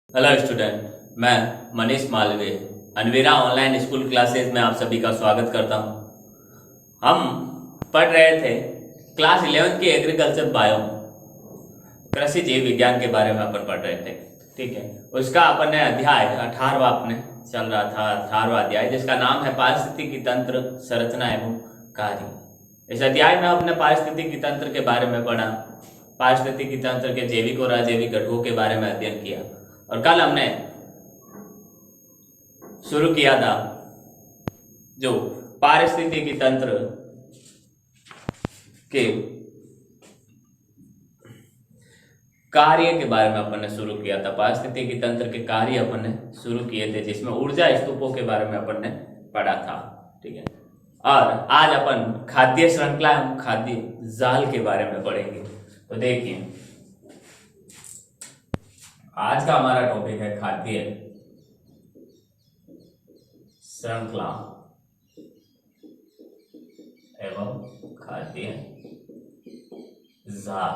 Hello student, मैं Manish Malviya Anveera online school classes में आप सभी का स्वागत करता हूं। हम पढ़ रहे थे क्लास 11 की एग्रीकल्चर बायो कृषि जीव विज्ञान के बारे में अपन पढ़ रहे थे। ठीक है, उसका अपन ने अध्याय 18वां अपने चल रहा था, 18वां अध्याय, जिसका नाम है पारिस्थितिकी तंत्र संरचना एवं कार्य। इस अध्याय में अपने पारिस्थितिकी तंत्र के बारे में पढ़ा, पारिस्थितिकी तंत्र के जैविक और अजैविक घटकों के बारे में अध्ययन किया। और कल हमने शुरू किया था जो पारिस्थितिकी तंत्र के कार्य के बारे में अपन ने शुरू किया था। पारिस्थितिकी तंत्र के कार्य अपन ने शुरू किए थे, जिसमें ऊर्जा स्तूपों के बारे में अपन ने पढ़ा था। ठीक है, और आज अपन खाद्य श्रृंखला एवं खाद्य जाल के बारे में पढ़ेंगे। तो देखिए, आज का हमारा टॉपिक है खाद्य श्रृंखला एवं खाद्य जाल।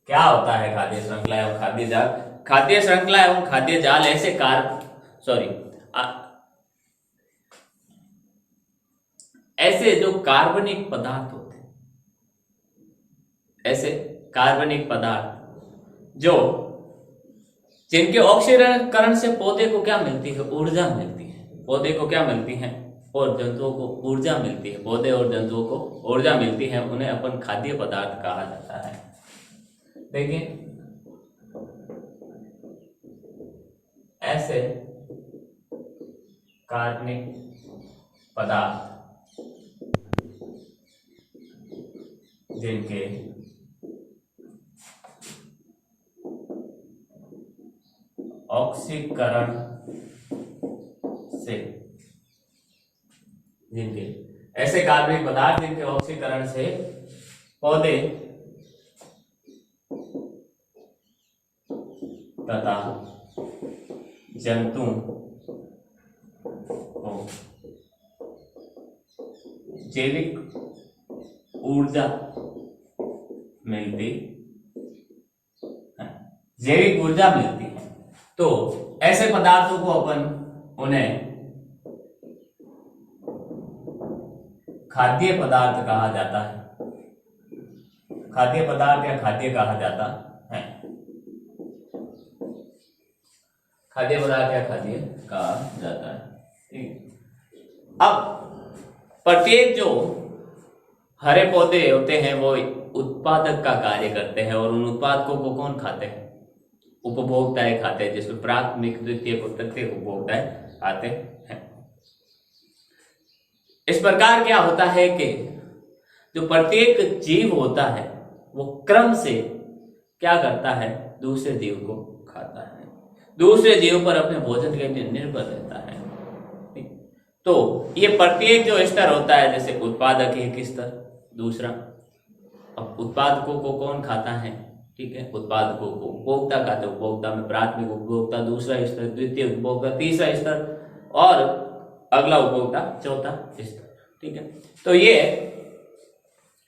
क्या होता है खाद्य श्रृंखला एवं खाद्य जाल? खाद्य श्रृंखला एवं खाद्य जाल ऐसे जो कार्बनिक पदार्थ होते हैं, ऐसे कार्बनिक पदार्थ जो जिनके ऑक्सीकरण से पौधे को क्या मिलती है? ऊर्जा मिलती है। पौधे को क्या मिलती है? और जंतुओं को ऊर्जा मिलती है। पौधे और जंतुओं को ऊर्जा मिलती है, उन्हें अपन खाद्य पदार्थ कहा जाता है। देखिए, ऐसे कार्बनिक पदार्थ जिनके ऑक्सीकरण से ऐसे कार्बनिक पदार्थ जिनके ऑक्सीकरण से पौधे तथा जंतु को जैविक ऊर्जा मिलती है। जैविक ऊर्जा मिलती है, तो ऐसे पदार्थों को अपन उन्हें खाद्य पदार्थ कहा जाता है। खाद्य पदार्थ या खाद्य कहा जाता है। खाद्य पदार्थ या खाद्य कहा जाता है। ठीक। अब प्रत्येक जो हरे पौधे होते हैं वो उत्पादक का कार्य करते हैं, और उन उत्पादकों को कौन खाते हैं? उपभोक्ताएं खाते हैं, जिसमें प्राथमिक, द्वितीयक और तृतीयक उपभोक्ताएं आते हैं। इस प्रकार क्या होता है कि जो प्रत्येक जीव होता है वो क्रम से क्या करता है? दूसरे जीव को खाता है, दूसरे जीव पर अपने भोजन के लिए निर्भर रहता है। तो ये प्रत्येक जो स्तर होता है, जैसे उत्पादक एक स्तर, दूसरा, अब उत्पादकों को कौन खाता है? ठीक है, उत्पादकों को उपभोक्ता खाते हैं। उपभोक्ता में प्राथमिक उपभोक्ता दूसरा स्तर, द्वितीय उपभोक्ता तीसरा स्तर, और अगला उपभोक्ता चौथा स्तर। ठीक है, तो ये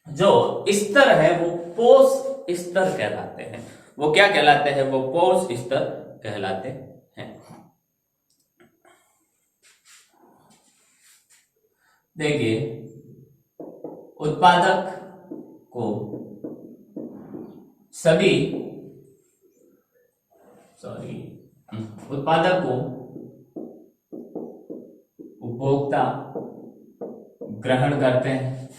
जो स्तर है वो पोष स्तर कहलाते हैं। वो क्या कहलाते हैं? वो पोष स्तर कहलाते हैं। देखिए, उत्पादक को उत्पादक को उपभोक्ता ग्रहण करते हैं।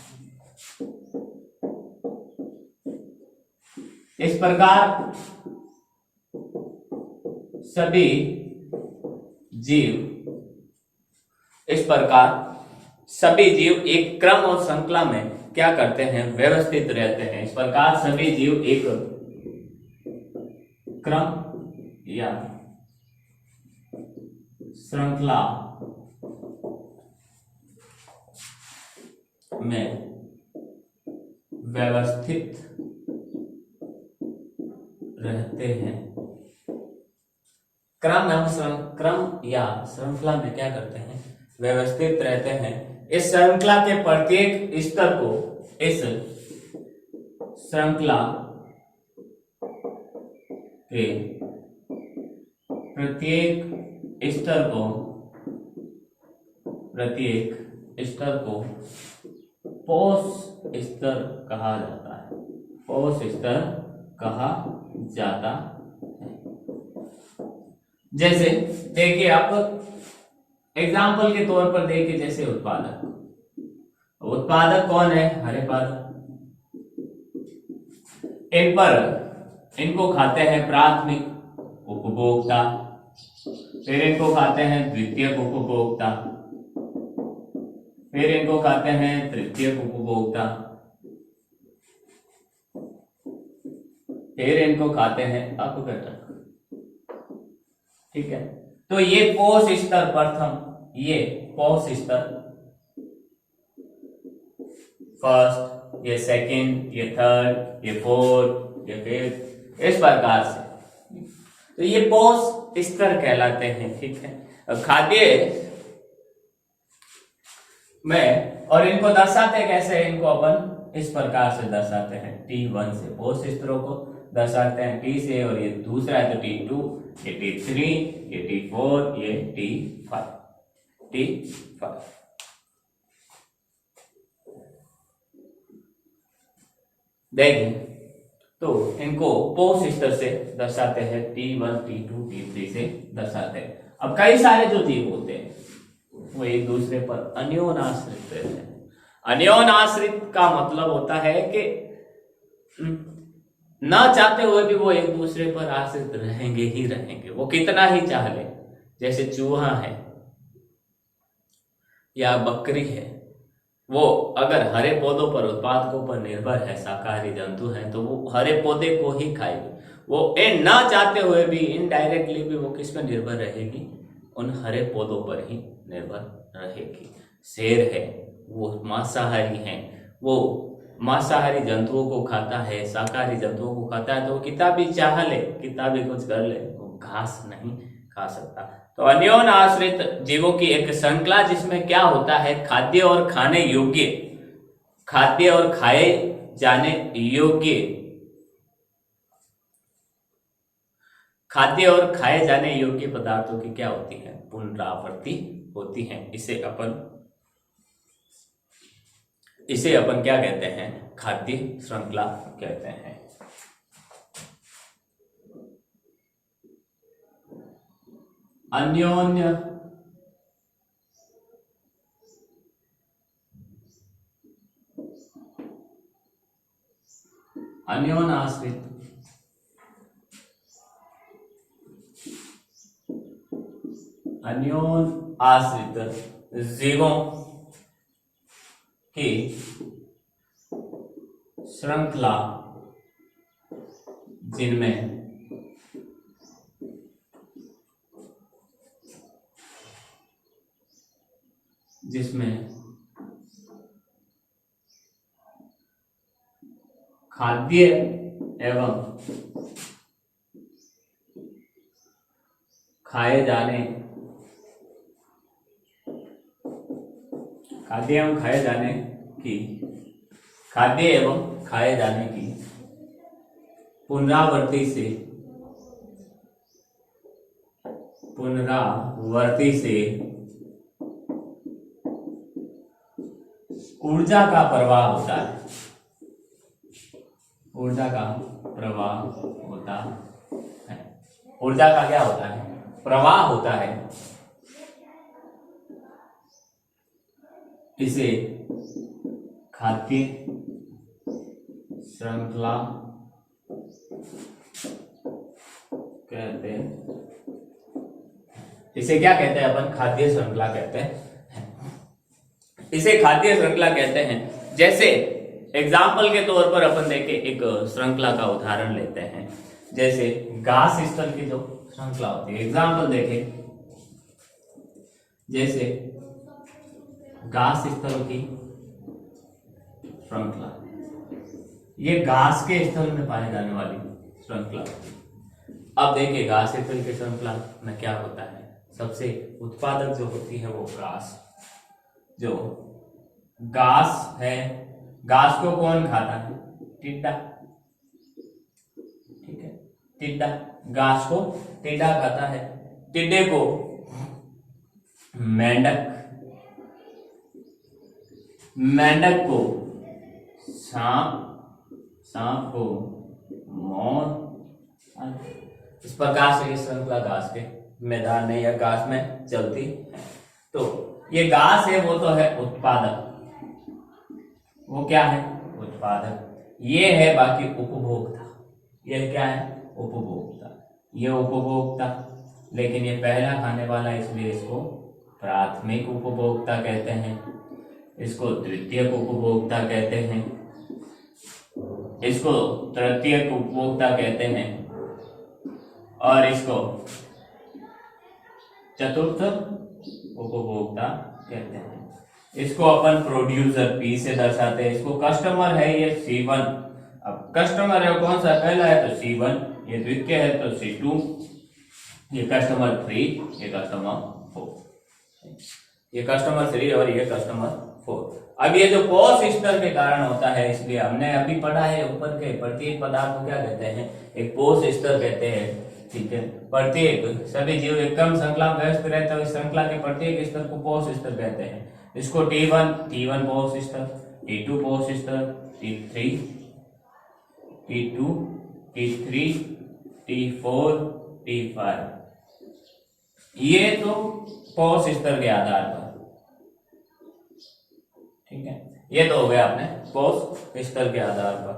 इस प्रकार सभी जीव एक क्रम और श्रृंखला में क्या करते हैं? व्यवस्थित रहते हैं। इस प्रकार सभी जीव एक क्रम या श्रृंखला में व्यवस्थित रहते हैं। क्रम या श्रृंखला में क्या करते हैं? व्यवस्थित रहते हैं। इस श्रृंखला के प्रत्येक स्तर को इस श्रृंखला के प्रत्येक स्तर को पोष स्तर कहा जाता है। पोष स्तर कहा जाता है। जैसे देखिए आप एग्जाम्पल के तौर पर देखिए, जैसे उत्पादक कौन है? हरे पादप। इनको खाते हैं प्राथमिक उपभोक्ता, फिर इनको खाते हैं द्वितीयक उपभोक्ता, फिर इनको खाते हैं तृतीयक उपभोक्ता, फिर इनको खाते हैं अपघटक। ठीक है, तो ये पोष स्तर प्रथम, ये पोष स्तर फर्स्ट, ये सेकंड, ये थर्ड, ये फोर्थ, ये फिफ्थ, इस प्रकार से तो ये पोष स्तर कहलाते हैं। ठीक है, अब खाद्य में, और इनको दर्शाते कैसे? इनको अपन इस प्रकार से दर्शाते हैं, T1 से पोष स्तरों को दर्शाते हैं T से, और ये दूसरा है तो T2, ये T3, ये T4, ये T5। देखिए, तो इनको पोष स्तर से दर्शाते हैं, T1, T2, T3 से दर्शाते हैं। अब कई सारे जो जीव होते हैं वो एक दूसरे पर अन्योनाश्रित रहते हैं। अन्योनाश्रित का मतलब होता है कि ना चाहते हुए भी वो एक दूसरे पर आश्रित रहेंगे ही रहेंगे, वो कितना ही चाह ले। जैसे चूहा है या बकरी है, वो अगर हरे पौधों पर, उत्पादकों पर निर्भर है, शाकाहारी जंतु है, तो वो हरे पौधे को ही खाएगी। वो ना चाहते हुए भी इनडायरेक्टली भी वो किस पर निर्भर रहेगी? उन हरे पौधों पर ही निर्भर रहेगी। शेर है, वो मांसाहारी है, वो मांसाहारी जंतुओं को खाता है, शाकाहारी जंतुओं को खाता है, तो कितना भी चाह ले, कितना भी कुछ कर ले, वो घास नहीं खा सकता। तो अन्योन आश्रित जीवों की एक श्रृंखला जिसमें क्या होता है? खाद्य और खाने योग्य, खाद्य और खाए जाने योग्य, खाद्य और खाए जाने योग्य पदार्थों की क्या होती है? पुनरावृत्ति होती है। इसे अपन क्या कहते हैं? खाद्य श्रृंखला कहते हैं। अन्योन आश्रित जीवों की श्रृंखला जिसमें खाद्य एवं खाए जाने की पुनरावृत्ति से ऊर्जा का प्रवाह होता है। ऊर्जा का क्या होता है? प्रवाह होता है। इसे खाद्य श्रृंखला कहते हैं। इसे क्या कहते हैं अपन? खाद्य श्रृंखला कहते हैं। इसे खाद्य श्रृंखला कहते हैं। जैसे एग्जाम्पल के तौर पर अपन देखें, एक श्रृंखला का उदाहरण लेते हैं। जैसे घास स्थल की जो श्रृंखला होती है, एग्जाम्पल देखें, जैसे घास स्थल की श्रृंखला, ये घास के स्थल में पाए जाने वाली श्रृंखला होती है। अब देखिए घास स्थल की श्रृंखला में क्या होता है? सबसे उत्पादक जो होती है वो घास, जो घास है, घास को कौन खाता है? टिड्डा। ठीक है, टिड्डा, घास को टिड्डा खाता है, टिड्डे को मेंढक, मेंढक को सांप, सांप को मोर। इस प्रकार से ये श्रृंखला घास के मैदान में या घास में चलती है। तो ये घास है वो तो है उत्पादक, वो क्या है उत्पादक। ये है बाकी उपभोक्ता, ये क्या है उपभोक्ता, ये उपभोक्ता, लेकिन ये पहला खाने वाला इसलिए इसको प्राथमिक उपभोक्ता कहते हैं, इसको द्वितीयक उपभोक्ता कहते हैं, इसको तृतीयक उपभोक्ता कहते हैं और इसको चतुर्थ उपभोक्ता कहते हैं। इसको अपन प्रोड्यूसर पी से दर्शाते हैं। इसको कस्टमर है ये C1, अब कस्टमर है कौन सा, पहला है तो C1, ये द्वितीय है तो C2, ये कस्टमर 3, ये कस्टमर 4, ये कस्टमर 3 और ये कस्टमर 4। अब ये जो पोष स्तर के कारण होता है, इसलिए हमने अभी पढ़ा है ऊपर के प्रत्येक पदार्थ को क्या कहते हैं, एक पोष स्तर कहते हैं। ठीक है, प्रत्येक सभी जीव एक क्रम श्रृंखला में व्यस्त रहते हैं, इस श्रृंखला के प्रत्येक स्तर को पोष स्तर कहते हैं। इसको T1 पोष स्तर, T2 पोष स्तर, T3, T2, T3, T4, T5, ये तो पोष स्तर के आधार पर। ठीक है, ये तो हो गया अपने पोष स्तर के आधार पर।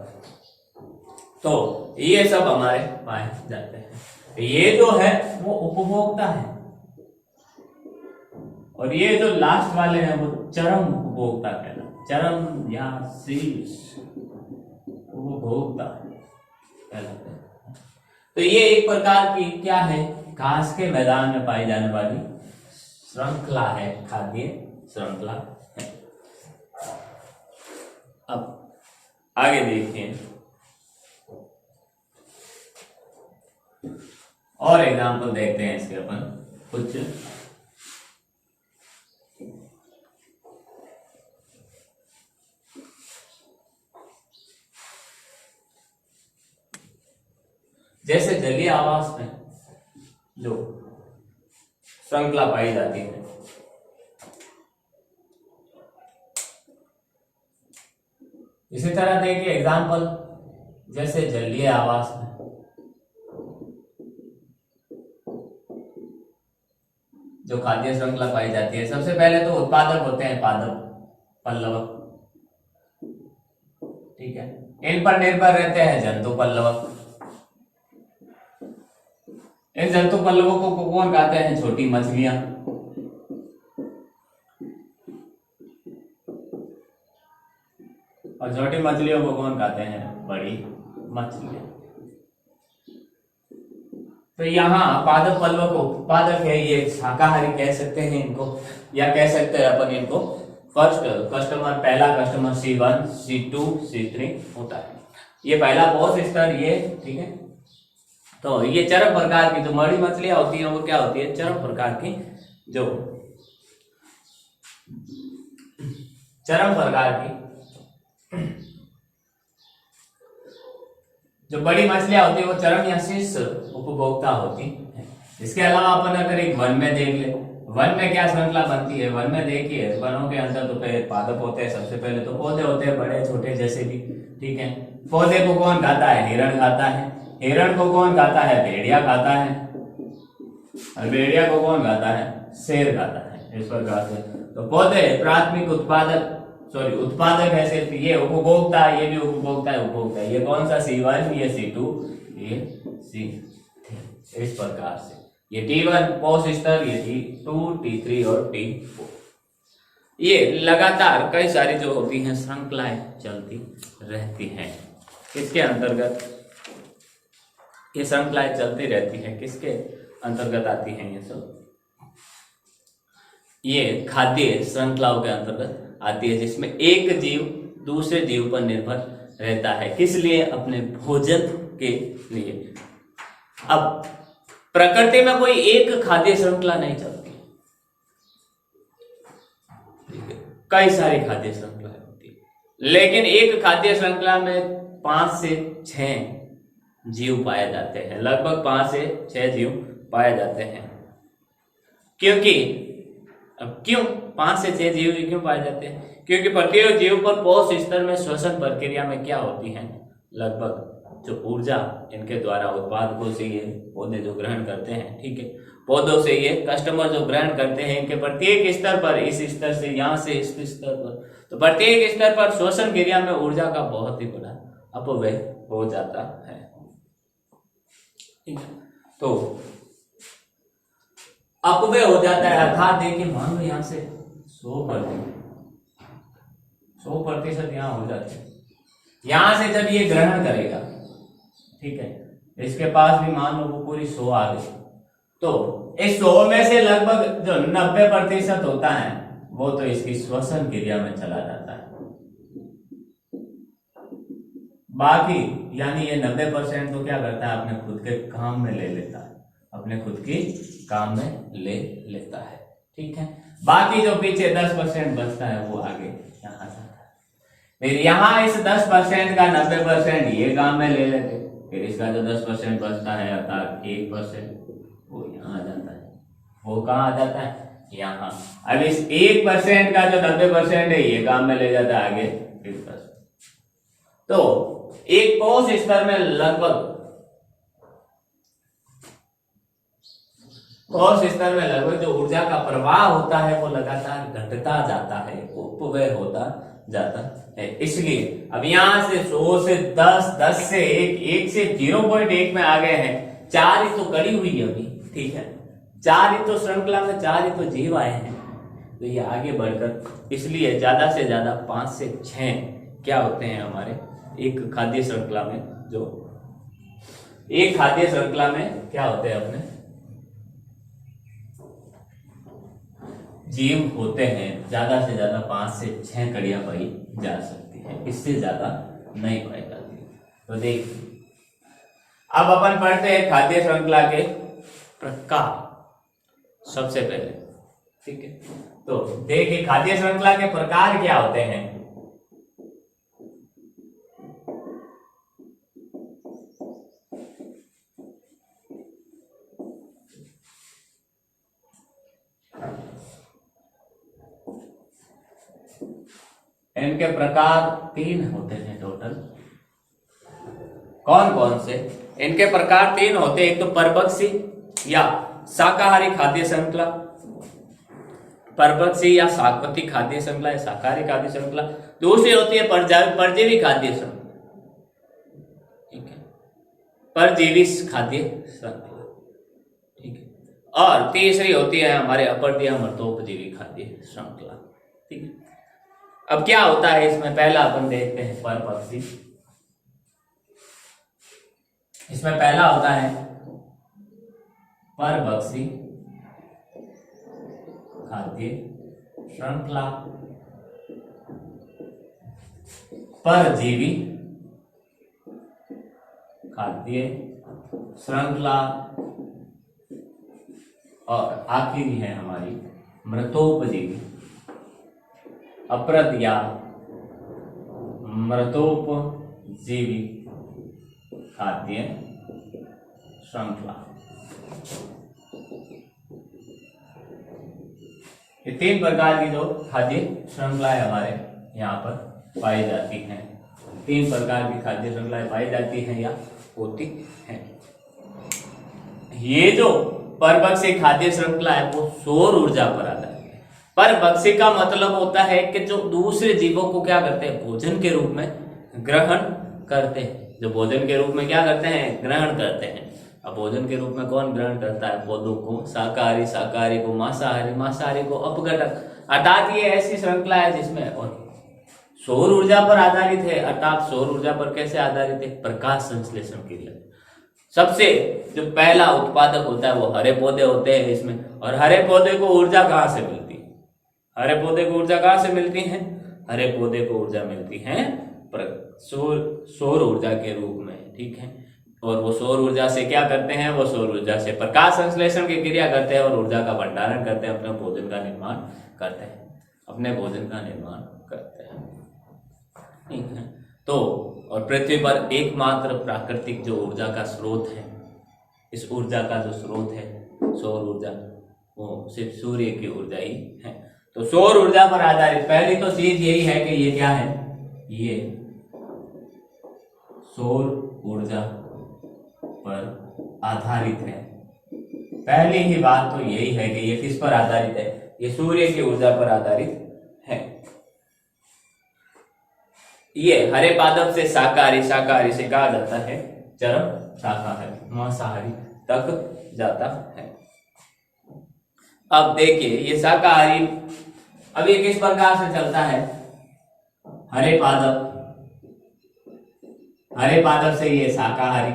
तो ये सब हमारे पाए जाते हैं। ये जो है वो उपभोक्ता है और ये जो लास्ट वाले हैं वो चरम उपभोक्ता कहलाते, चरम या शीर्ष उपभोक्ता कहलाते हैं। तो ये एक प्रकार की क्या है, घास के मैदान में पाई जाने वाली श्रृंखला है, खाद्य श्रृंखला है। अब आगे देखिए और एग्जाम्पल देखते हैं इसके अपन कुछ। जैसे जलीय आवास में जो श्रृंखला पाई जाती है, इसी तरह देखिए एग्जाम्पल, जैसे जलीय आवास में जो खाद्य श्रृंखला पाई जाती है, सबसे पहले तो उत्पादक होते हैं पादप, पल्लवक। ठीक है, इन पर निर्भर रहते हैं जंतु पल्लवक। इन जंतु पल्लवकों को कौन खाते हैं, छोटी मछलियां। और छोटी मछलियों को कौन खाते हैं, बड़ी मछलियां। तो यहाँ पादप पल्लवक उत्पादक है, ये शाकाहारी कह सकते हैं इनको, या कह सकते हैं अपन इनको फर्स्ट कस्टमर, पहला कस्टमर C1, C2, C3 होता है। ये पहला पोष स्तर ये। ठीक है, तो ये चरम प्रकार की जो बड़ी मछलियां होती हैं वो क्या होती है, चरम प्रकार की, जो चरम प्रकार की जो बड़ी मछलियां होती है वो चरम या शीर्ष उपभोक्ता होती है। इसके अलावा अपन अगर एक वन में देख ले, वन में क्या श्रृंखला बनती है, वन में देखिए वनों के अंदर तो पादप होते हैं, सबसे पहले तो पौधे होते हैं, बड़े छोटे जैसे भी। ठीक है, पौधे को कौन खाता है, हिरण खाता है। हिरण को कौन खाता है, भेड़िया खाता है। और भेड़िया को कौन खाता है, शेर खाता है। इस प्रकार से तो पौधे प्राथमिक उत्पादक, सॉरी उत्पादक है सिर्फ, ये उपभोक्ता, ये भी उपभोक्ता है, उपभोक्ता है। ये कौन सा C1, ये C2, ये C3। इस प्रकार से ये T1 पोष स्तर, ये T2, T3 और T4, ये लगातार कई सारी जो होती हैं श्रृंखलाएं चलती रहती हैं। किसके अंतर्गत ये श्रृंखलाएं चलती रहती हैं, किसके अंतर्गत आती हैं ये सब, ये खाद्य श्रृंखलाओं के अंतर्गत आती है, जिसमें एक जीव दूसरे जीव पर निर्भर रहता है। किस लिए, अपने भोजन के लिए। अब प्रकृति में कोई एक खाद्य श्रृंखला नहीं चलती, कई सारी खाद्य श्रृंखलाएं होती है, लेकिन एक खाद्य श्रृंखला में 5 से 6 जीव पाए जाते हैं, लगभग 5 से 6 जीव पाए जाते हैं। क्योंकि अब क्यों 5 से 6 जीव क्यों पाए जाते हैं? क्योंकि प्रत्येक जीव पर कोश स्तर में श्वसन प्रक्रिया में क्या होती है, लगभग जो ऊर्जा इनके द्वारा उत्पादकों से ये पौधे जो ग्रहण करते हैं, ठीक है, पौधों से ये कस्टमर जो ग्रहण करते हैं, इनके प्रत्येक स्तर पर, इस स्तर से, यहाँ से इस स्तर पर, तो प्रत्येक स्तर पर श्वसन क्रिया में ऊर्जा का बहुत ही बड़ा अपव्यय हो जाता है। ठीक है, तो अपव्यय हो जाता है, अर्थात देखिए मान लो यहाँ से 100% यहाँ हो जाते हैं। यहां से जब ये ग्रहण करेगा, ठीक है, इसके पास भी मान लो वो पूरी 100 आ गई, तो इस 100 में से लगभग जो 90% होता है वो तो इसकी श्वसन क्रिया में चला जाता है। बाकी यानी ये 90% तो क्या करता है, अपने खुद के काम में ले लेता है, अपने खुद की काम में ले लेता है। ठीक है, बाकी जो पीछे 10% बचता है वो आगे यहाँ जाता है। फिर यहाँ इस 10% का 90% ये काम में ले लेते, फिर इसका जो 10% बचता है अर्थात 1% वो यहाँ आ जाता है। वो कहाँ आ जाता है, यहाँ। अब इस 1% का जो 90% है ये काम में ले जाता है आगे 50%। तो एक कोश स्तर में लगभग जो ऊर्जा का प्रवाह होता है वो लगातार घटता जाता है, अपव्यय होता जाता है। इसलिए अब यहां से 100 से 10, 10 से 1, 1 से 0.1 में आ गए हैं। 4 ही तो कड़ी हुई है अभी, ठीक है, 4 ही तो श्रृंखला में 4 ही तो जीव आए हैं, तो ये आगे बढ़कर इसलिए ज्यादा से ज्यादा 5 से 6 क्या होते हैं हमारे एक खाद्य श्रृंखला में, जो एक खाद्य श्रृंखला में क्या होते हैं अपने जीव होते हैं। ज्यादा से ज्यादा 5 से 6 कड़ियां पाई जा सकती है, इससे ज्यादा नहीं पाई जाती। तो देखिए अब अपन पढ़ते हैं खाद्य श्रृंखला के प्रकार सबसे पहले, ठीक है। तो देखिए खाद्य श्रृंखला के प्रकार क्या होते हैं। इनके प्रकार 3 होते हैं टोटल। कौन कौन से? इनके प्रकार 3 होते हैं। एक तो परभक्षी या शाकाहारी खाद्य श्रृंखला, परभक्षी या शाकपति खाद्य श्रृंखला या शाकाहारी खाद्य श्रृंखला। दूसरी होती है परजीवी खाद्य श्रृंखला, ठीक है, परजीवी खाद्य श्रृंखला, ठीक है। और तीसरी होती है हमारे अपरजीवी मृतोपजीवी खाद्य श्रृंखला, ठीक है। अब क्या होता है इसमें, पहला अपन देखते हैं परपक्षी। इसमें पहला होता है परभक्षी खाद्य श्रृंखला, परजीवी खाद्य श्रृंखला, और आखिरी है हमारी मृतोपजीवी अपरद या मृतोपजीवी खाद्य श्रृंखला। ये 3 प्रकार की जो खाद्य श्रृंखलाएं हमारे यहाँ पर पाई जाती हैं, 3 प्रकार की खाद्य श्रृंखलाएं पाई जाती हैं या होती हैं। ये जो परभक्षी खाद्य श्रृंखला है वो सौर ऊर्जा पर आधारित है। परभक्षी का मतलब होता है कि जो दूसरे जीवों को क्या करते हैं, भोजन के रूप में ग्रहण करते हैं। जो भोजन के रूप में क्या करते हैं, ग्रहण करते हैं। अब भोजन के रूप में कौन ग्रहण करता है, पौधों को, शाकाहारी शाकाहारी को मांसाहारी, मांसाहारी को अपघटक। अर्थात ये ऐसी श्रृंखला है जिसमें और सौर ऊर्जा पर आधारित है। अर्थात सौर ऊर्जा पर कैसे आधारित है, प्रकाश संश्लेषण क्रिया। सबसे जो पहला उत्पादक होता है वो हरे पौधे होते हैं इसमें। और हरे पौधे को ऊर्जा कहाँ से मिलती है, हरे पौधे को ऊर्जा कहाँ से मिलती है, हरे पौधे को ऊर्जा मिलती है सौर ऊर्जा के रूप में, ठीक है। और वो सौर ऊर्जा से क्या करते हैं, वो सौर ऊर्जा से प्रकाश संश्लेषण की क्रिया करते हैं और ऊर्जा का भंडारण करते हैं, अपने भोजन का निर्माण करते हैं, अपने भोजन का निर्माण करते हैं, ठीक है। तो और पृथ्वी पर एकमात्र प्राकृतिक जो ऊर्जा का स्रोत है, इस ऊर्जा का जो स्रोत है सौर ऊर्जा, वो सिर्फ सूर्य की ऊर्जा ही है। तो सौर ऊर्जा पर आधारित पहली तो चीज यही है कि ये क्या है, ये सौर ऊर्जा पर आधारित है। पहली ही बात तो यही है कि ये किस पर आधारित है, ये सूर्य की ऊर्जा पर आधारित है। ये हरे पादप से शाकाहारी, शाकाहारी से कहा जाता है चरम शाकाहारी, मांसाहारी तक जाता है। अब देखिए ये शाकाहारी, अब ये किस प्रकार से चलता है, हरे पादप, हरे पादप से ये शाकाहारी,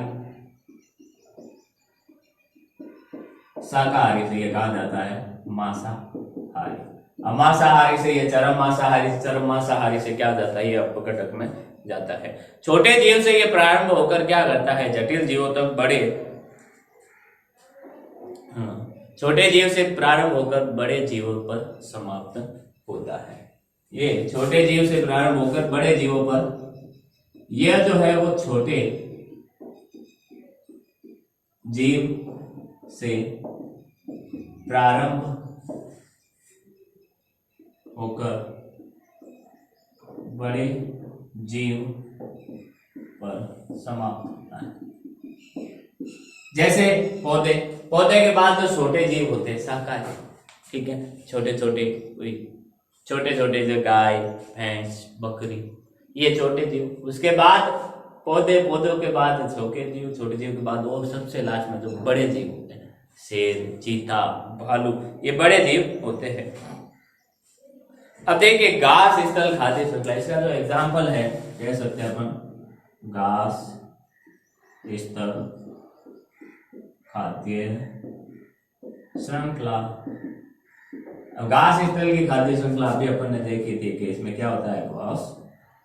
शाकाहारी से ये कहा जाता है मांसाहारी, अब मांसाहारी से ये चरम मांसाहारी, चरम मांसाहारी से क्या जाता है, ये अपकटक में जाता है। छोटे जीव से ये प्रारंभ होकर क्या करता है, जटिल जीवों तक बड़े, छोटे जीव से प्रारंभ होकर बड़े जीवों पर समाप्त होता है। ये छोटे जीव से प्रारंभ होकर बड़े जीवों पर, यह जो है वो छोटे जीव से प्रारंभ होकर बड़े जीव पर समाप्त होता है। जैसे पौधे, पौधे के बाद जो छोटे जीव होते हैं शाकाहारी, ठीक है, छोटे छोटे छोटे छोटे जो गाय भैंस बकरी, ये छोटे जीव। उसके बाद पौधे, पौधों के बाद छोटे जीव, छोटे जीव के बाद वो सबसे लास्ट में जो बड़े जीव होते हैं, शेर, चीता, भालू, ये बड़े जीव होते हैं। अब देखिए घास स्थल खाद्य श्रृंखला, इसका जो एग्जाम्पल है कह सकते हैं अपन, घास स्थल खाद्य श्रृंखला। अब घास स्थल की खाद्य श्रृंखला अभी अपन ने देखी थी कि इसमें क्या होता है,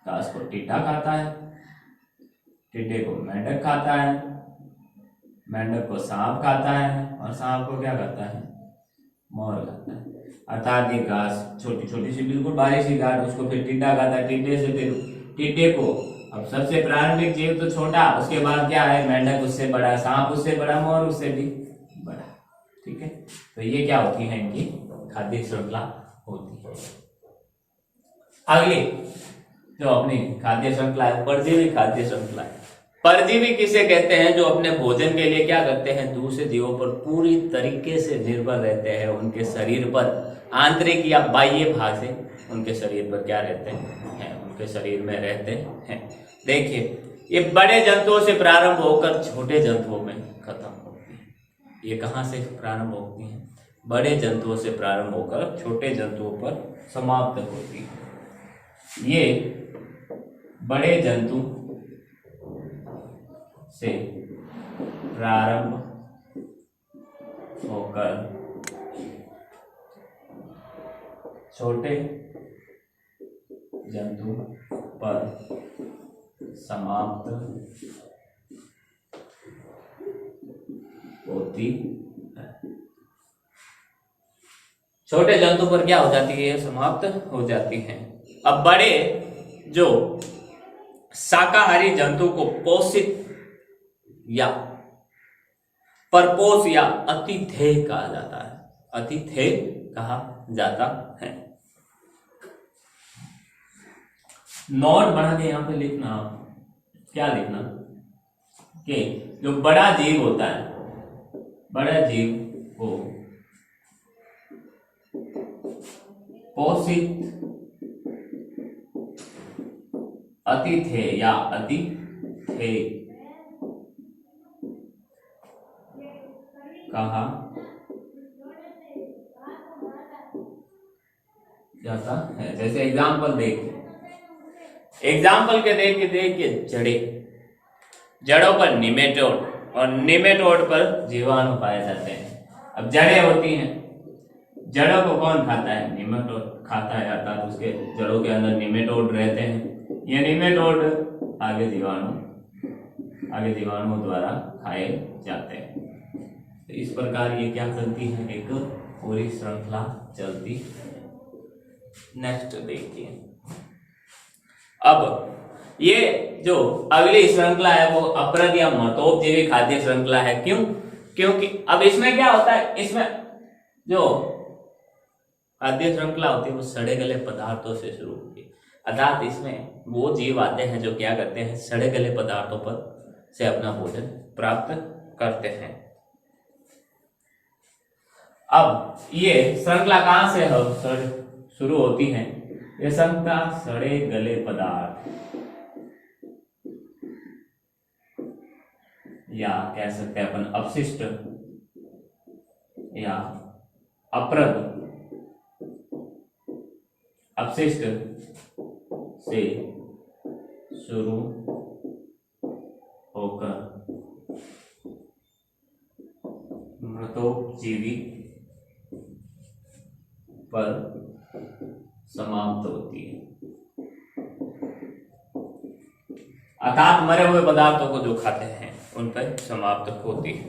घास को टीटा खाता है, टिड्डे को मेंढक खाता है, मेंढक को सांप खाता है, और सांप को क्या खाता है, मोर खाता है। अर्थात ये घास छोटी छोटी सी बिल्कुल बारीक सी घास, उसको फिर टिड्डा खाता है, टिड्डे से फिर टिड्डे को, अब सबसे प्रारंभिक जीव तो छोटा, उसके बाद क्या है, मेंढक उससे बड़ा, सांप उससे बड़ा, मोर उससे भी बड़ा, ठीक है। तो ये क्या होती है, इनकी खाद्य श्रृंखला होती है। अगली जो अपनी खाद्य श्रृंखला है, परजीवी खाद्य श्रृंखला है। परजीवी किसे कहते हैं, जो अपने भोजन के लिए क्या करते हैं, दूसरे जीवों पर पूरी तरीके से निर्भर रहते हैं, उनके शरीर पर, आंतरिक या बाह्य भाग से उनके शरीर पर क्या रहते हैं, उनके शरीर में रहते हैं। देखिए ये बड़े जंतुओं से प्रारंभ होकर छोटे जंतुओं में खत्म होती है। ये कहाँ से प्रारंभ होती हैं, बड़े जंतुओं से प्रारंभ होकर छोटे जंतुओं पर समाप्त होती है। ये बड़े जंतु से प्रारंभ होकर छोटे जंतु पर समाप्त होती है। छोटे जंतु पर क्या हो जाती है, समाप्त हो जाती है। अब बड़े जो शाकाहारी जंतु को पोषित या परपोष या अतिथेय कहा जाता है, अतिथेय कहा जाता है। नोट बना के यहां पे लिखना, क्या लिखना कि जो बड़ा जीव होता है, बड़ा जीव को पोषित अतिथेय या अतिथेय कहा जाता है। जैसे एग्जाम्पल देखिए, एग्जाम्पल के देखिए जड़ों पर निमेटोड और निमेटोड पर जीवाणु पाए जाते हैं। अब जड़ें होती हैं, जड़ों को कौन खाता है, निमेटोड खाता है, अर्थात उसके जड़ों के अंदर निमेटोड रहते हैं। ये निमेटोड आगे जीवाणुओं द्वारा खाए जाते हैं। तो इस प्रकार ये क्या चलती है, एक पूरी श्रृंखला चलती है। नेक्स्ट देखिए, अब ये जो अगली श्रृंखला है वो अपरद या मृतोपजीवी खाद्य श्रृंखला है। क्यों? क्योंकि अब इसमें क्या होता है, इसमें जो खाद्य श्रृंखला होती है वो सड़े गले पदार्थों से शुरू होती है, अर्थात इसमें वो जीव आते हैं जो क्या करते हैं, सड़े गले पदार्थों पर से अपना भोजन प्राप्त करते हैं। अब ये श्रृंखला कहां से शुरू होती है? ये श्रृंखला सड़े गले पदार्थ या कह सकते हैं अपन अपशिष्ट या अपरद अपशिष्ट से शुरू होकर मृतोपजीवी पर समाप्त होती है, अर्थात मरे हुए पदार्थों को जो खाते हैं उन पर समाप्त होती है।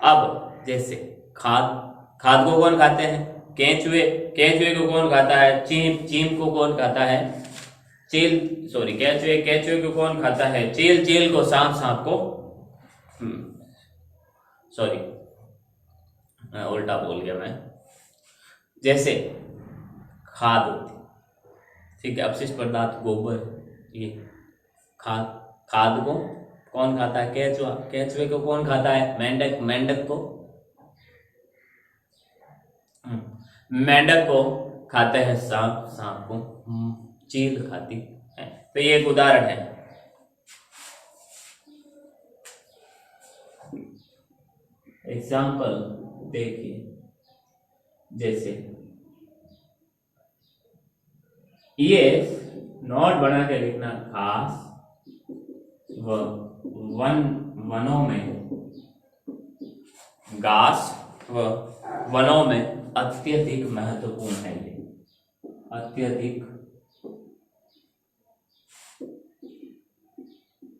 अब जैसे खाद को कौन खाते हैं? केंचुए को कौन खाता है? चीम को कौन खाता है? केंचुए को कौन खाता है? चील को, सांप को, उल्टा बोल गया मैं। जैसे खाद होती, ठीक है, अपशिष्ट पदार्थ गोबर, ये खाद को कौन खाता है? केंचुए को कौन खाता है? मेंढक को खाते हैं सांप को चील खाती है। तो ये एक उदाहरण है। एग्जाम्पल देखिए, जैसे ये नोट बना के लिखना, घास व वनों में अत्यधिक महत्वपूर्ण है। ये अत्यधिक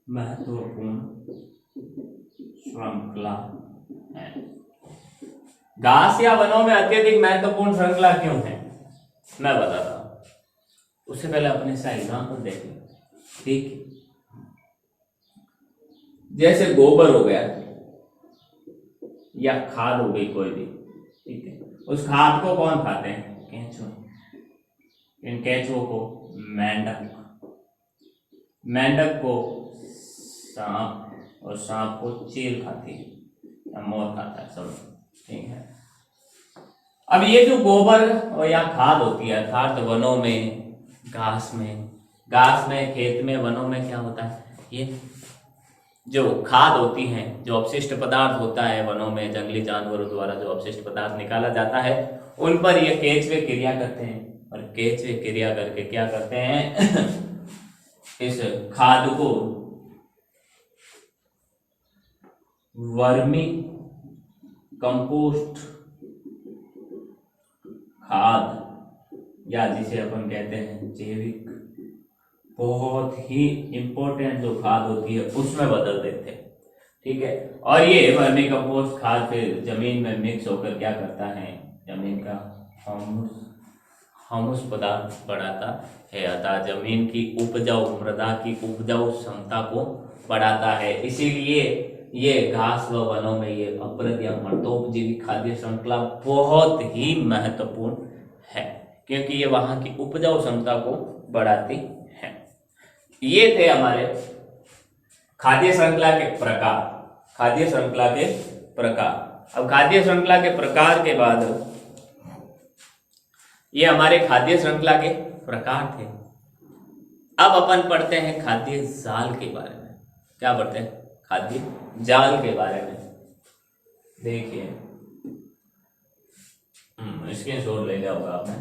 महत्वपूर्ण श्रृंखला है। घास या वनों में अत्यधिक महत्वपूर्ण श्रृंखला क्यों है, मैं बताता हूं। उससे पहले अपने इसका एग्जाम्पल देखें, ठीक। जैसे गोबर हो गया या खाद हो गई कोई भी, ठीक है, उस खाद को कौन खाते हैं? केंचुए। इन केंचुओं को मेंढक को सांप, और सांप को चील खाती है या मोर खाता है, सब ठीक है। अब ये जो गोबर और या खाद होती है, अर्थात वनों में, घास में, खेत में, वनों में क्या होता है, ये जो खाद होती है, जो अपशिष्ट पदार्थ होता है वनों में, जंगली जानवरों द्वारा जो अपशिष्ट पदार्थ निकाला जाता है, उन पर ये केंचुए क्रिया करते हैं। और केंचुए क्रिया करके क्या करते हैं इस खाद को वर्मी कंपोस्ट खाद, या जिसे अपन कहते हैं जैविक, बहुत ही इंपॉर्टेंट जो खाद होती है उसमें बदल देते हैं, ठीक है। और ये वर्मी कंपोस्ट खाद फिर जमीन में मिक्स होकर क्या करता है, जमीन का ह्यूमस पदार्थ बढ़ाता है, अर्थात जमीन की उपजाऊ, मृदा की उपजाऊ क्षमता को बढ़ाता है। इसीलिए ये घास व वनों में ये अपरद या मृतोपजीवी खाद्य श्रृंखला बहुत ही महत्वपूर्ण है, क्योंकि ये वहां की उपजाऊ क्षमता को बढ़ाती है। ये थे हमारे खाद्य श्रृंखला के प्रकार। अब खाद्य श्रृंखला के प्रकार के बाद ये हमारे खाद्य श्रृंखला के प्रकार थे। अब अपन पढ़ते हैं खाद्य जाल के बारे में। क्या पढ़ते हैं? खाद्य जाल के बारे में। देखिए, स्क्रीनशॉट ले लिया होगा आपने।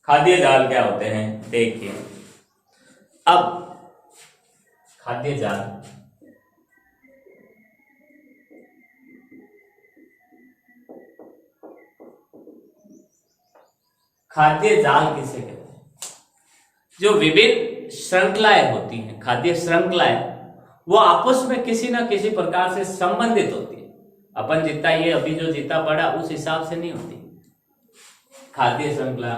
खाद्य जाल क्या होते हैं देखिए। अब खाद्य जाल खाद्य जाल किसे कहते हैं? जो विभिन्न श्रृंखलाएं होती हैं, खाद्य श्रृंखलाएं, वो आपस में किसी ना किसी प्रकार से संबंधित होती है। अपन जितना ये अभी जो जितना पढ़ा उस हिसाब से नहीं होती खाद्य श्रृंखला,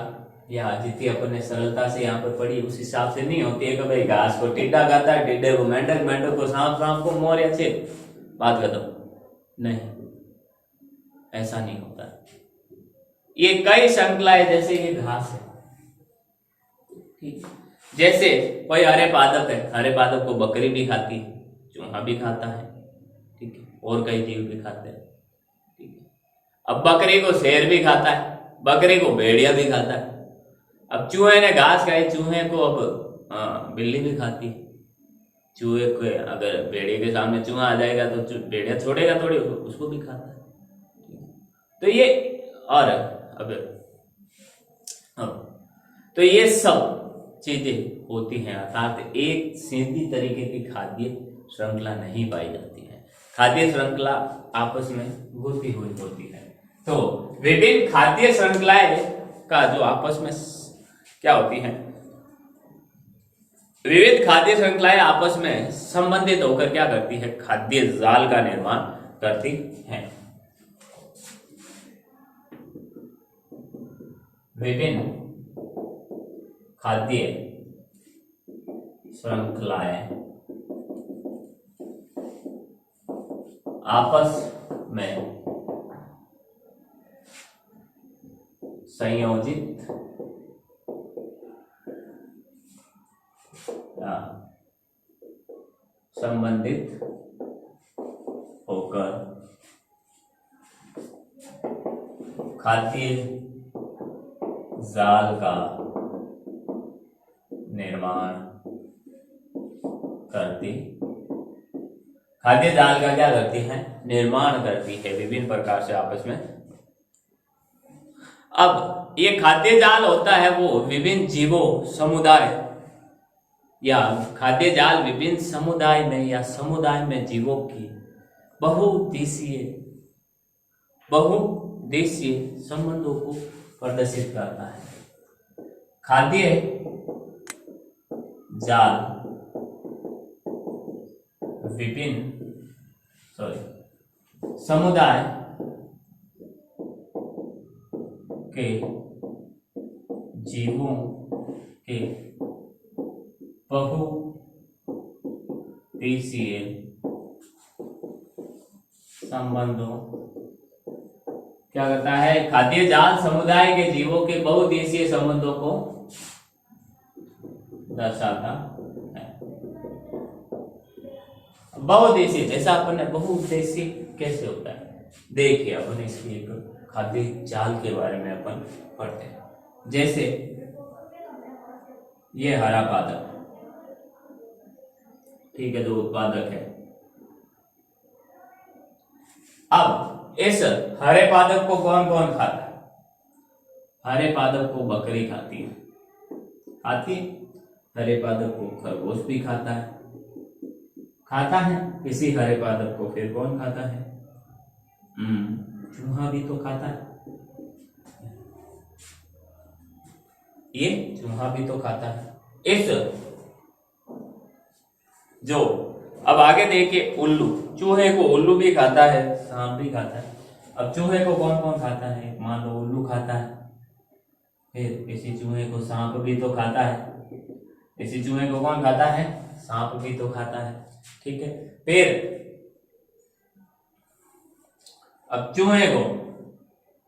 या जितनी अपन ने सरलता से यहाँ पर पढ़ी उस हिसाब से नहीं होती है कि भाई घास को टिड्डा खाता है, टिड्डे को मेंढक, मेंढक को सांप, सांप को मोर, या चेल, बात खत्म। नहीं, ऐसा नहीं होता। ये कई श्रृंखलाएं, जैसे ये घास है, ठीक, जैसे कोई हरे पादप है, हरे पादप को बकरी भी खाती है, चूहा भी खाता है, ठीक है, और कई जीव भी खाते हैं, ठीक है। अब बकरी को शेर भी खाता है, बकरी को भेड़िया भी खाता है। अब चूहे ने घास खाई, चूहे को अब बिल्ली भी खाती है। चूहे को अगर भेड़िए के सामने चूहा आ जाएगा तो भेड़िया छोड़ेगा थोड़ी, उसको भी खाता है। तो ये और अब तो ये सब चीजें होती हैं, अर्थात एक सीधी तरीके की खाद्य श्रृंखला नहीं पाई जाती है। खाद्य श्रृंखला आपस में घुसी हुई होती है। तो विभिन्न खाद्य श्रृंखलाएं का जो आपस में क्या होती है, विविध खाद्य श्रृंखलाएं आपस में संबंधित होकर क्या करती है, खाद्य जाल का निर्माण करती हैं। विभिन्न खाद्य श्रृंखलाएं आपस में संयोजित या संबंधित होकर खाद्य जाल का निर्माण करती, खाद्य जाल का क्या करती है, निर्माण करती है विभिन्न प्रकार से आपस में। अब ये खाद्य जाल होता है वो विभिन्न जीवों, समुदाय, या खाद्य जाल विभिन्न समुदाय में या समुदाय में जीवों की बहुउद्देशीय संबंधों को प्रदर्शित करता है। खाद्य जाल विभिन्न समुदाय के जीवों के बहुउद्देशीय संबंधों क्या करता है, खाद्य जाल समुदाय के जीवों के बहुउद्देशीय संबंधों को दर्शाता है। बहुउद्देशीय, जैसा अपन ने बहुउद्देशीय कैसे होता है, देखिए अपन इसकी एक खाद्य जाल के बारे में अपन पढ़ते हैं। जैसे ये हरा पादप, ठीक है, जो उत्पादक है। अब इस हरे पादप को कौन कौन खाता है? हरे पादप को बकरी खाती है, हरे पादप को खरगोश भी खाता है इसी हरे पादप को फिर कौन खाता है, चूहा भी तो खाता है, ये चूहा भी तो खाता है। इस जो अब आगे देखिए, उल्लू, चूहे को उल्लू भी खाता है, सांप भी खाता है। अब चूहे को कौन कौन खाता है, मान लो उल्लू खाता है, फिर इसी चूहे को सांप भी तो खाता है, इसी चूहे को कौन खाता है, सांप भी तो खाता है, ठीक है। फिर अब चूहे को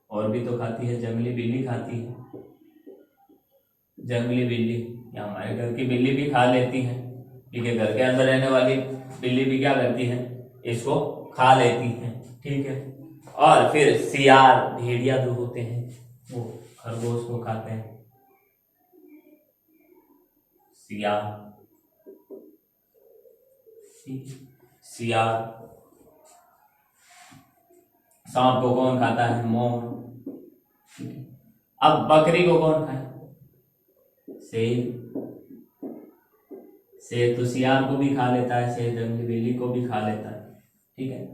और भी तो खाती है, जंगली बिल्ली खाती है, जंगली बिल्ली या हमारे घर की बिल्ली भी खा लेती है, ठीक है, घर के अंदर रहने वाली बिल्ली भी क्या करती है, इसको खा लेती है, ठीक है। और फिर सियार, भेड़िया जो होते हैं वो खरगोश को खाते हैं, सियार, सांप को कौन खाता है, मोर। अब बकरी को कौन खाए, शेर तो सियार को भी खा लेता है, शेर जंगली बिल्ली को भी खा लेता है, ठीक है।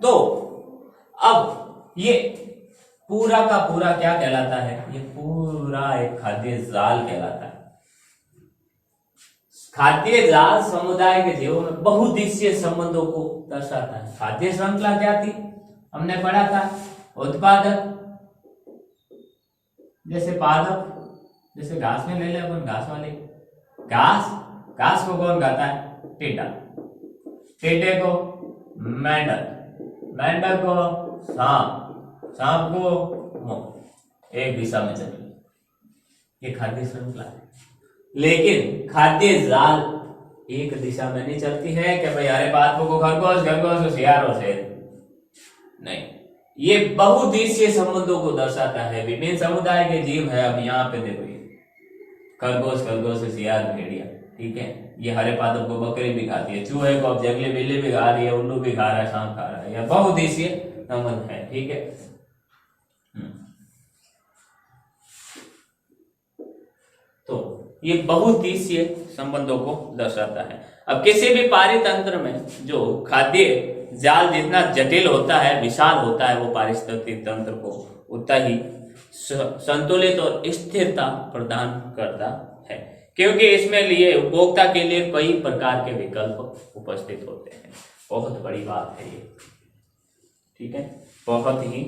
तो अब ये पूरा का पूरा क्या कहलाता है? ये पूरा एक खाद्य जाल कहलाता है। खाद्य जाल समुदाय के जीवन में बहुदिशीय संबंधों को दर्शाता है। खाद्य श्रृंखला क्या थी? हमने पढ़ा था उत्पादक, जैसे पादप, जैसे घास में ले ले अपन, घास वाले घास को कौन खाता है? टिड्डा, टिड्डे को मेंढक, मेंढक को सांप, सांप को मोर, एक दिशा में चले। ये खाद्य श्रृंखला है। लेकिन खाद्य जाल एक दिशा में नहीं चलती है कि भाई अरे पादपों को खरगोश, खरगोश को शियार और शेर, नहीं, ये बहुदिशीय संबंधों को दर्शाता है। विभिन्न समुदाय के जीव है। अब यहाँ पे देखो, ये खरगोश, खरगोश शियार, भेड़िया, ठीक है, ये हरे पादप को बकरी भी खाती है, चूहे को अब जंगली बिल्ली भी खा रही है, उल्लू भी खा रहा है, सांप खा रहा है। यह बहुदिशीय संबंध है, ठीक है। तो ये बहुदिशीय संबंधों को दर्शाता है। अब किसी भी पारितंत्र में जो खाद्य जाल जितना जटिल होता है, विशाल होता है, वो पारिस्थितिक तंत्र को उतना ही संतुलित और स्थिरता प्रदान करता है, क्योंकि इसमें लिए उपभोक्ता के लिए कई प्रकार के विकल्प उपस्थित होते हैं। बहुत बड़ी बात है ये, ठीक है, बहुत ही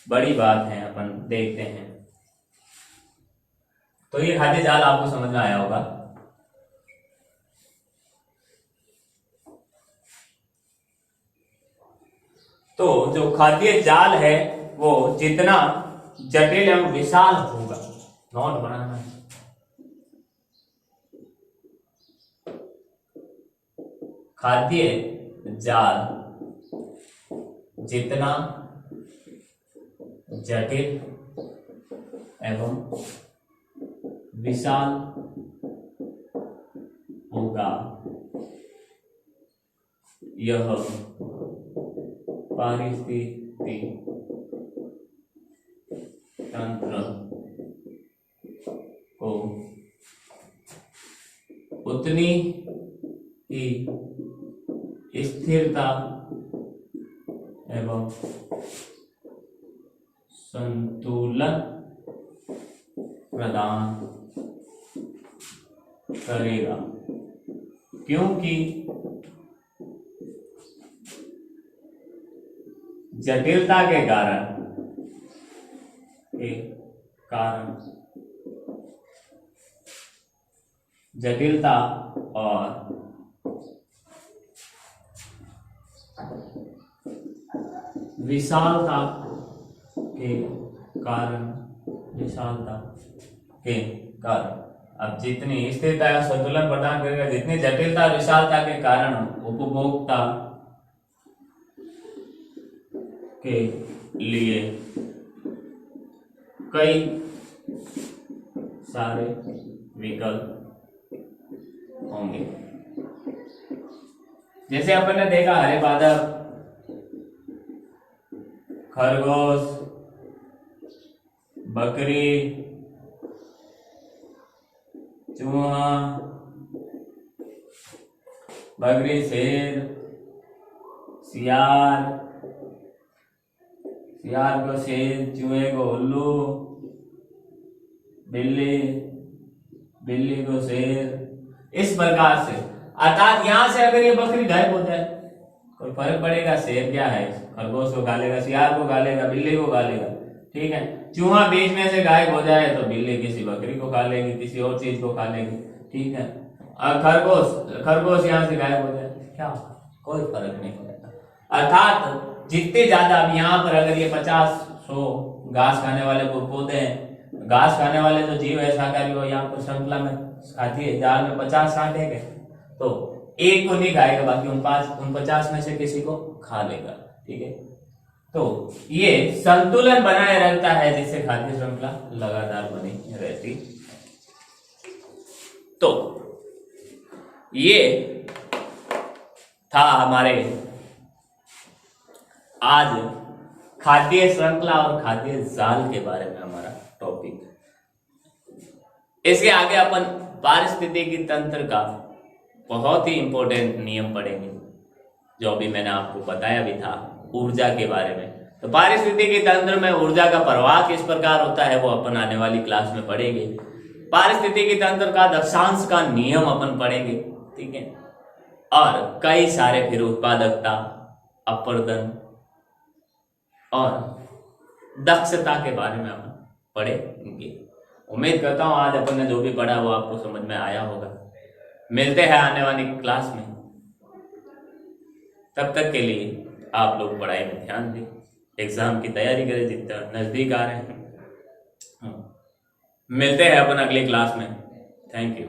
बड़ी बात है। अपन देखते हैं, तो ये खाद्य जाल आपको समझ में आया होगा। तो जो खाद्य जाल है वो जितना जटिल एवं विशाल होगा, नोट बनाना है, खाद्य जाल जितना जटिल एवं विशाल होगा, यह पारिस्थितिकी तंत्र को उतनी ही स्थिरता एवं संतुलन प्रदान करेगा, क्योंकि जटिलता के कारण जटिलता और विशालता के कारण अब जितनी स्थिरता या संतुलन प्रदान करेगा, जितनी जटिलता और विशालता के कारण उपभोक्ता के लिए कई सारे विकल्प होंगे। जैसे अपन ने देखा हरे पादप, खरगोश, बकरी, चूहा, बकरी, शेर, सियार, सियार को शेर, चूहे को उल्लू, बिल्ली, बिल्ली को शेर, इस प्रकार से। अर्थात यहां से अगर ये बकरी गायब हो जाए कोई फर्क पड़ेगा? शेर क्या है, खरगोश को खा लेगा, सियार को खा लेगा, बिल्ली को खा लेगा, ठीक है। चूहा बीच में से गायब हो जाए तो बिल्ली किसी बकरी को खा लेगी, किसी और चीज को खा लेगी, ठीक है। और खरगोश यहाँ से गायब हो जाए, क्या कोई फर्क नहीं पड़ेगा। अर्थात जितने ज्यादा, अब यहाँ पर अगर ये 50-100 घास खाने वाले पौधे हैं, घास खाने वाले जो जीव है शाकाहारी, वो यहाँ पर श्रृंखला में खाती है, जाल में 50 कांटे हैं, तो एक को नहीं खाएगा, बाकी उन 50 में से किसी को खा लेगा, ठीक है। तो ये संतुलन बनाए रखता है, जिससे खाद्य श्रृंखला लगातार बनी रहती। तो ये था हमारे आज खाद्य श्रृंखला और खाद्य जाल के बारे में हमारा टॉपिक। इसके आगे अपन पारिस्थितिकी तंत्र का बहुत ही इंपॉर्टेंट नियम पढ़ेंगे, जो अभी मैंने आपको बताया भी था, ऊर्जा के बारे में। तो पारिस्थितिकी तंत्र में ऊर्जा का प्रवाह किस प्रकार होता है वो अपन आने वाली क्लास में पढ़ेंगे। पारिस्थितिकी तंत्र का दक्षांश का नियम अपन पढ़ेंगे, ठीक है। और कई सारे फिर उत्पादकता, अपर्दन और दक्षता के बारे में अपन पढ़ेंगे। उम्मीद करता हूं आज अपन ने जो भी पढ़ा वो आपको समझ में आया होगा। मिलते हैं आने वाली क्लास में, तब तक के लिए आप लोग पढ़ाई में ध्यान दें, एग्जाम की तैयारी करें जितना नजदीक आ रहे हैं। मिलते हैं अपन अगली क्लास में। Thank you.